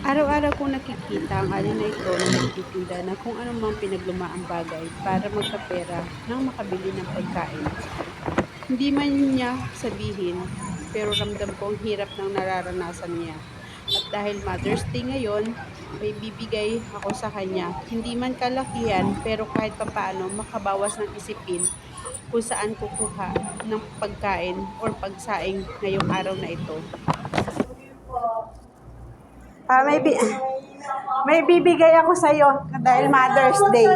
Araw-araw kong nakikita ang alin na ito na nagtitinda ng kung anumang pinaglumaang bagay para magkapera nang makabili ng pagkain. Hindi man niya sabihin, pero ramdam ko ang hirap ng nararanasan niya. At dahil Mother's Day ngayon, may bibigay ako sa kanya. Hindi man kalakihan, pero kahit papaano makabawas ng isipin kung saan kukuha ng pagkain or pagsaing ngayong araw na ito. May bibigay ako sa iyo dahil Mother's Day.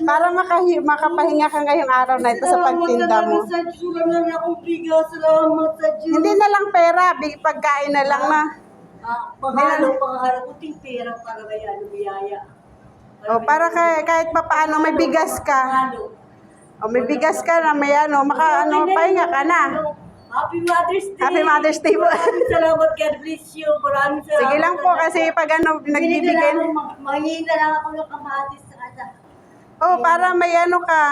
Para makapahinga ka ngayong araw na ito sa pagtinda mo. Hindi na lang pera, pagkain na lang na. Panghalo, kuting pera para bayan, biyaya. O para kahit pa paano may bigas ka. O may bigas ka na, may pahinga ka na. Happy Mother's Day! Happy Mother's Day po. Maraming salamat, God bless you. Maraming salamat. Sige lang po kasi pag nagbibigay. Manghingi na lang ako ng kamatis sa kasa. Oh, para may ka.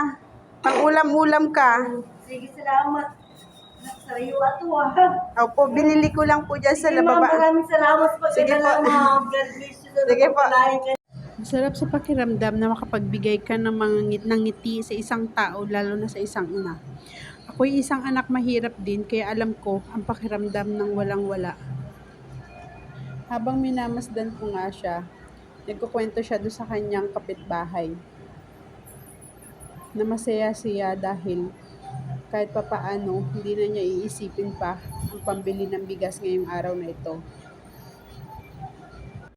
Pang ulam-ulam ka. Sige, salamat. Sariyo ato Opo, binili ko lang po dyan sa lababa. Maraming salamat po. Sige po. God bless you. Sige po. Masarap sa pakiramdam na makapagbigay ka ng ng ngiti sa isang tao, lalo na sa isang ina. Ako'y isang anak mahirap din, kaya alam ko ang pakiramdam ng walang-wala. Habang minamasdan ko nga siya, nagkukwento siya doon sa kanyang kapitbahay na masaya siya dahil kahit papaano, hindi na niya iisipin pa ang pambili ng bigas ngayong araw na ito.